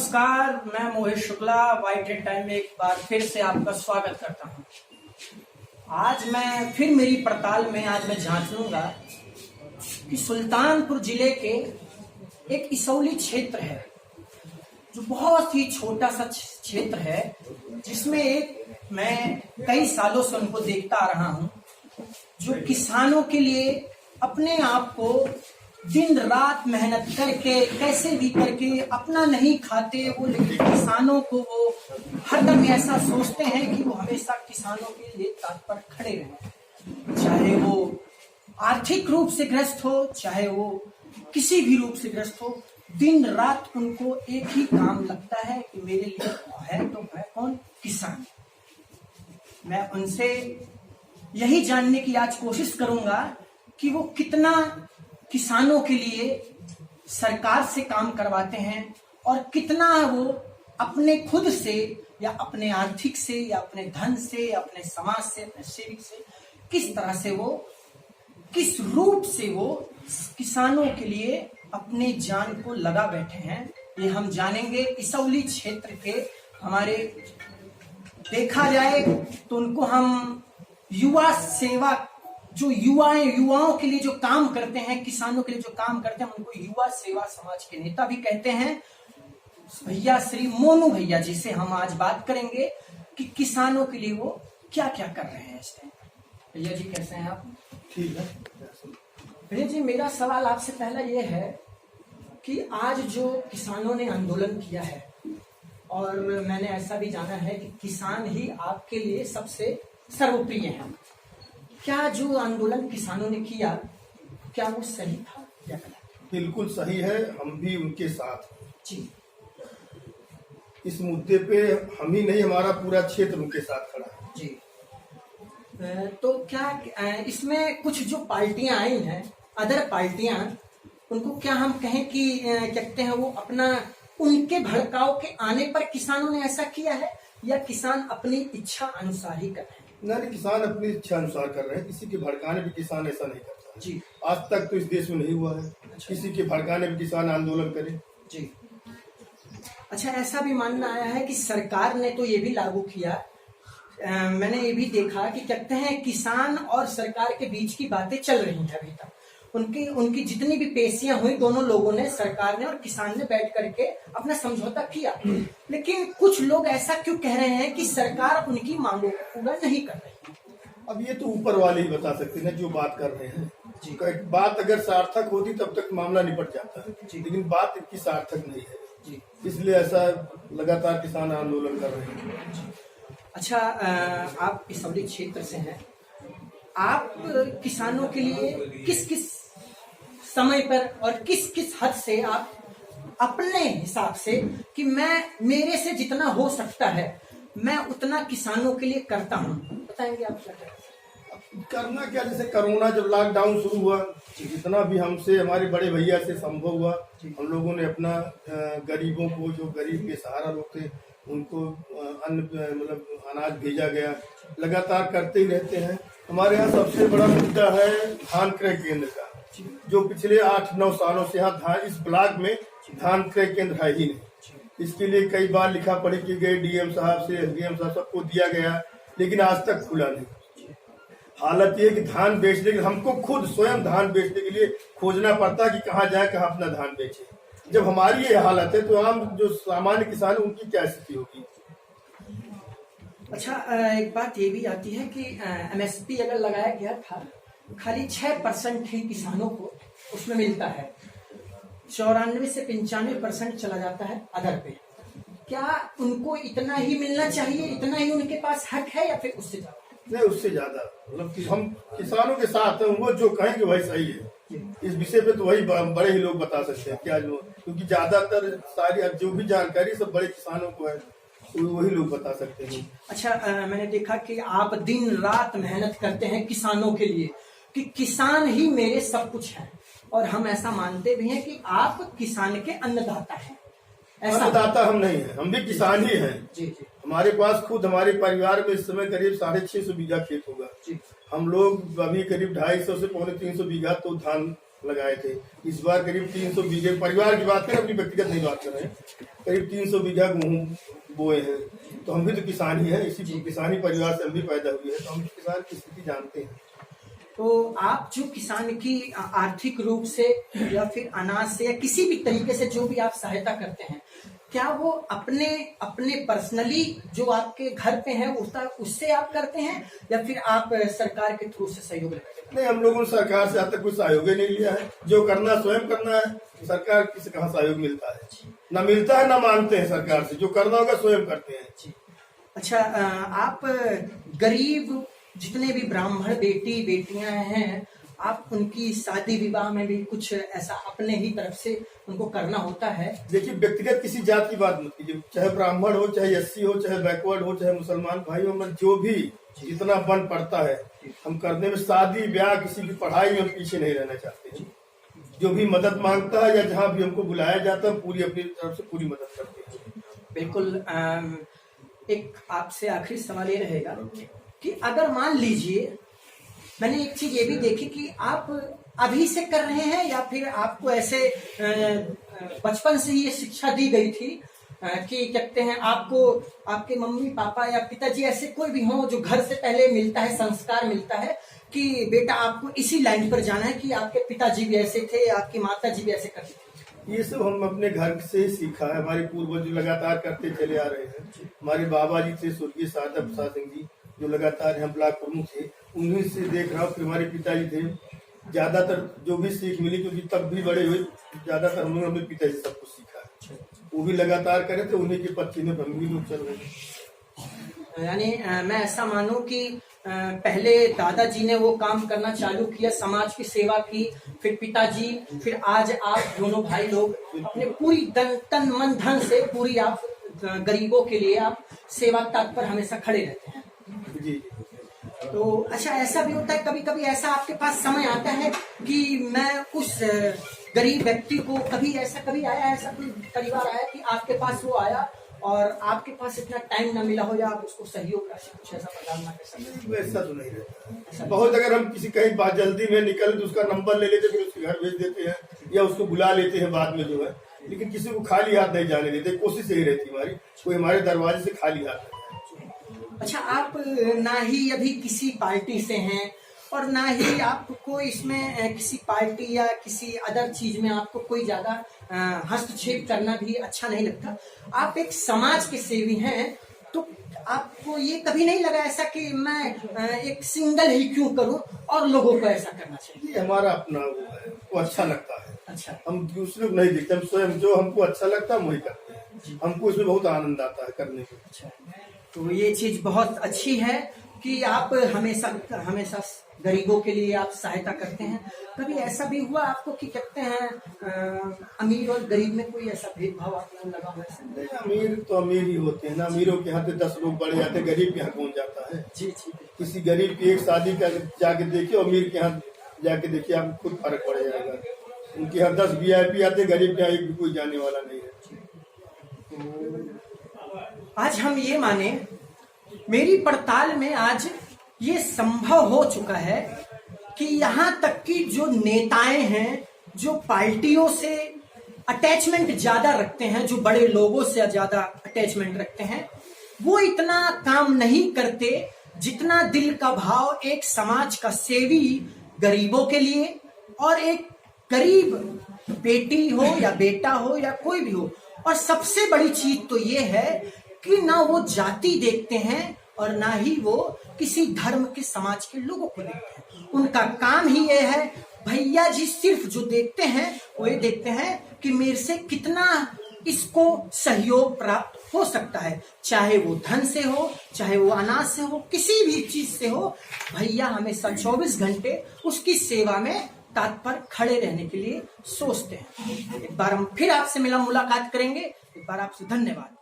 नमस्कार, मैं मोहित Shukla white and time में एक बार फिर से आपका स्वागत करता हूं। आज मैं फिर मेरी पड़ताल में आज मैं जांच लूंगा कि सुल्तानपुर जिले के एक इसौली क्षेत्र है जो बहुत ही छोटा सा क्षेत्र है, जिसमें मैं कई सालों से उनको देखता आ रहा हूं, जो किसानों के लिए अपने आप को दिन रात मेहनत करके कैसे भी करके अपना नहीं खाते वो, लेकिन किसानों को वो हरदम ऐसा सोचते हैं कि वो हमेशा किसानों के लिए तत्पर खड़े रहें, चाहे वो आर्थिक रूप से ग्रस्त हो, चाहे वो किसी भी रूप से ग्रस्त हो। दिन रात उनको एक ही काम लगता है कि मेरे लिए है तो है कौन, किसान। मैं उनसे यही जानने की आज कोशिश करूंगा कि वो कितना किसानों के लिए सरकार से काम करवाते हैं और कितना वो अपने खुद से या अपने आर्थिक से या अपने धन से या अपने समाज से, अपने सेविक से, किस तरह से वो, किस रूप से वो किसानों के लिए अपने जान को लगा बैठे हैं, ये हम जानेंगे। इसौली क्षेत्र के हमारे देखा जाए तो उनको हम युवा सेवा, जो युवाओं के लिए जो काम करते हैं, किसानों के लिए जो काम करते हैं, उनको युवा सेवा समाज के नेता भी कहते हैं। भैया श्री मोनू भैया जी से हम आज बात करेंगे कि किसानों के लिए वो क्या क्या कर रहे हैं इस टाइम। भैया जी कैसे हैं आप? ठीक है भैया जी, मेरा सवाल आपसे पहला ये है कि आज जो किसानों ने आंदोलन किया है, और मैंने ऐसा भी जाना है कि किसान ही आपके लिए सबसे सर्वप्रिय है, क्या जो आंदोलन किसानों ने किया क्या वो सही था या गलत? बिल्कुल सही है, हम भी उनके साथ जी। इस मुद्दे पे हम ही नहीं, हमारा पूरा क्षेत्र उनके साथ खड़ा है। जी। तो क्या इसमें कुछ जो पार्टियां आई हैं, अदर पार्टियां, उनको क्या हम कहें कि कहते हैं वो अपना उनके भड़काव के आने पर किसानों ने ऐसा किया है, या किसान अपनी इच्छा अनुसार ही कर रहे हैं? नहीं, किसान अपनी इच्छा अनुसार कर रहे हैं, किसी के भड़काने पे किसान ऐसा नहीं करता है। जी। आज तक तो इस देश में नहीं हुआ है। अच्छा। किसी के भड़काने पे किसान आंदोलन करे। जी। अच्छा, ऐसा भी मानना आया है कि सरकार ने तो ये भी लागू किया, मैंने ये भी देखा कि कहते हैं किसान और सरकार के बीच की बातें चल रही हैं अभी तक। उनकी जितनी भी पेशियां हुई, दोनों लोगों ने, सरकार ने और किसान ने बैठ करके अपना समझौता किया, लेकिन कुछ लोग ऐसा क्यों कह रहे हैं कि सरकार उनकी मांगों को पूरा नहीं कर रही? अब ये तो ऊपर वाले ही बता सकते हैं जो बात कर रहे हैं। जी। बात अगर सार्थक होती तब तक मामला निपट जाता है, जी। लेकिन बात इतनी सार्थक नहीं है। जी। इसलिए ऐसा लगातार किसान आंदोलन कर रहे हैं। अच्छा, आप इसौली क्षेत्र से हैं, आप किसानों के लिए किस किस समय पर और किस किस हद से आप अपने हिसाब से कि मेरे से जितना हो सकता है मैं उतना किसानों के लिए करता हूं, बताएंगे आप क्या करना क्या? जैसे कोरोना जब लॉकडाउन शुरू हुआ, जितना भी हमसे, हमारे बड़े भैया से संभव हुआ, हम लोगों ने अपना गरीबों को, जो गरीब के सहारा लोग थे, उनको अन्न मतलब अनाज भेजा गया। लगातार करते ही रहते हैं। हमारे यहाँ सबसे बड़ा मुद्दा है धान क्रय केंद्र का, जो पिछले 8-9 सालों से यहाँ इस ब्लॉक में धान क्रय केंद्र है ही नहीं। इसके लिए कई बार लिखा पढ़ी की गई, डीएम साहब से, एसडीएम साहब, सबको दिया गया, लेकिन आज तक खुला नहीं। हालत ये कि धान बेचने के, हमको खुद स्वयं धान बेचने के लिए खोजना पड़ता है कि कहाँ जाए, कहाँ अपना धान बेचे। जब हमारी ये हालत है तो आम जो सामान्य किसान है उनकी क्या स्थिति होगी? अच्छा, एक बात ये भी आती है कि एमएसपी अगर लगाया गया था, खाली 6% ही किसानों को उसमें मिलता है, 94 से 95% चला जाता है अदर पे। क्या उनको इतना ही मिलना चाहिए, इतना ही उनके पास हक है, या फिर उससे ज्यादा? नहीं, उससे ज्यादा। मतलब कि हम किसानों के साथ हैं, वो जो कहेंगे वही सही है। इस विषय पे तो वही बड़े ही लोग बता सकते हैं क्या, जो, क्योंकि ज्यादातर सारी जो भी जानकारी सब बड़े किसानों को है, तो वही लोग बता सकते हैं। अच्छा, मैंने देखा कि आप दिन रात मेहनत करते हैं किसानों के लिए, कि किसान ही मेरे सब कुछ है, और हम ऐसा मानते भी हैं कि आप किसान के अन्नदाता हैं। अन्नदाता हम नहीं है, हम भी किसान ही हैं। जी जी। हमारे पास खुद, हमारे परिवार में इस समय करीब 650 बीघा खेत होगा। जी। हम लोग अभी करीब 250 से 350 बीघा तो धान लगाए थे। इस बार करीब 300 बीघे, परिवार की बात करें, अपनी व्यक्तिगत नहीं बात कर रहे हैं, करीब 300 बीघा गेहूँ बोए हैं। तो हम भी तो किसान ही हैं, इसी किसानी परिवार से हम भी पैदा हुए हैं, तो हम किसान की स्थिति जानते हैं। तो आप जो किसान की आर्थिक रूप से या फिर अनाज से या किसी भी तरीके से जो भी आप सहायता करते हैं, क्या वो अपने अपने पर्सनली जो आपके घर पे है उससे आप करते हैं या फिर आप सरकार के थ्रू से सहयोग लेते हैं? नहीं, हम लोगों ने सरकार से आज तक कोई सहयोग नहीं लिया है। जो करना स्वयं करना है, सरकार से कहाँ सहयोग मिलता है? ना मिलता है, ना मांगते हैं सरकार से। जो करना होगा स्वयं करते हैं। अच्छा, आप गरीब जितने भी ब्राह्मण बेटी बेटियां हैं, आप उनकी शादी विवाह में भी कुछ ऐसा अपने ही तरफ से उनको करना होता है? देखिए, व्यक्तिगत किसी जात की बात मत कीजिए, चाहे ब्राह्मण हो, चाहे एससी हो, चाहे बैकवर्ड हो, चाहे मुसलमान भाई हो, जो भी जितना बन पड़ता है हम करने में, शादी ब्याह किसी की पढ़ाई में हम पीछे नहीं रहना चाहते हैं। जो भी मदद मांगता है या जहाँ भी हमको बुलाया जाता है, पूरी अपनी तरफ से पूरी मदद करते हैं। बिल्कुल। एक आपसे आखिरी सवाल ये रहेगा कि अगर मान लीजिए, मैंने एक चीज ये भी देखी कि आप अभी से कर रहे हैं या फिर आपको ऐसे बचपन से ये शिक्षा दी गई थी कि कहते हैं आपको आपके मम्मी पापा या पिताजी ऐसे कोई भी हो जो घर से पहले मिलता है, संस्कार मिलता है कि बेटा आपको इसी लाइन पर जाना है, कि आपके पिताजी भी ऐसे थे, आपकी माता जी भी ऐसे करती थी? ये सब हम अपने घर से ही सीखा है। हमारे पूर्वज जो लगातार करते चले आ रहे हैं। हमारे बाबा जी थे स्वर्गीय शारदा प्रसाद सिंह जी, जो लगातार हम ब्लॉक प्रमुख थे, उन्हीं से देख रहा हूँ। फिर हमारे पिताजी थे, ज्यादातर जो भी सीख मिली, क्योंकि तब भी बड़े हुए, ज्यादातर हम लोग अपने पिताजी सब कुछ सीखा है। वो भी लगातार करे थे, उन्हीं के पत्ती में हम भी लोग चल रहे। यानी मैं ऐसा मानूं कि पहले दादाजी ने वो काम करना चालू किया, समाज की सेवा की, फिर पिताजी, फिर आज आप दोनों भाई लोग अपने पूरी तन मन धन से पूरी आप गरीबों के लिए आप सेवा तत्पर हमेशा खड़े रहते हैं। जी। तो अच्छा, ऐसा भी होता है कभी कभी ऐसा आपके पास समय आता है कि मैं उस गरीब व्यक्ति को, कभी आया ऐसा कोई परिवार आया कि आपके पास वो आया और आपके पास इतना टाइम ना मिला हो या आप उसको सहयोग कर कुछ ऐसा प्रदान ना कर सकते? ऐसा तो नहीं रहता। बहुत अगर हम किसी कहीं बात जल्दी में निकल तो उसका नंबर ले लेते, फिर उसके घर भेज देते हैं या उसको बुला लेते हैं बाद में जो है, लेकिन किसी को खाली हाथ नहीं जाने देते। कोशिश यही रहती हमारी, कोई हमारे दरवाजे से खाली हाथ। अच्छा, आप ना ही अभी किसी पार्टी से हैं और ना ही आपको इसमें किसी पार्टी या किसी अदर चीज में आपको कोई ज्यादा हस्तक्षेप करना भी अच्छा नहीं लगता। आप एक समाज के सेवी हैं, तो आपको ये कभी नहीं लगा ऐसा कि मैं एक सिंगल ही क्यों करूं और लोगों को ऐसा करना चाहिए? ये हमारा अपना वो है, वो अच्छा लगता है। अच्छा, हम दूसरे को नहीं देखते, हम स्वयं जो हमको अच्छा लगता है हम वही करते हैं। हमको इसमें बहुत आनंद आता है करने में। अच्छा, तो ये चीज बहुत अच्छी है कि आप हमेशा गरीबों के लिए आप सहायता करते हैं। कभी ऐसा भी हुआ आपको कि कहते हैं अमीर और गरीब में कोई ऐसा भेदभाव आपको लगा हो? नहीं, अमीर तो अमीर ही होते हैं ना। अमीरों के यहाँ 10 लोग बढ़ जाते हैं, गरीब के यहाँ कौन जाता है? जी जी। किसी गरीब की एक शादी का जाके देखिए, अमीर के यहाँ जाके देखिए, आपको खुद फर्क पड़ जाएगा। उनके यहाँ 10 VIP आते, गरीब के यहाँ एक भी कोई जाने वाला नहीं है। आज हम ये माने, मेरी पड़ताल में आज ये संभव हो चुका है कि यहाँ तक कि जो नेताएं हैं, जो पार्टियों से अटैचमेंट ज्यादा रखते हैं, जो बड़े लोगों से ज्यादा अटैचमेंट रखते हैं, वो इतना काम नहीं करते जितना दिल का भाव एक समाज का सेवी गरीबों के लिए, और एक गरीब बेटी हो या बेटा हो या कोई भी हो। और सबसे बड़ी चीज तो ये है कि ना वो जाति देखते हैं और ना ही वो किसी धर्म के समाज के लोगों को देखते हैं। उनका काम ही ये है, भैया जी सिर्फ जो देखते हैं वो ये देखते हैं कि मेरे से कितना इसको सहयोग प्राप्त हो सकता है, चाहे वो धन से हो, चाहे वो अनाज से हो, किसी भी चीज से हो। भैया हमेशा 24 घंटे उसकी सेवा में तत्पर खड़े रहने के लिए सोचते हैं। एक बार हम फिर आपसे मुलाकात करेंगे। एक बार आपसे धन्यवाद।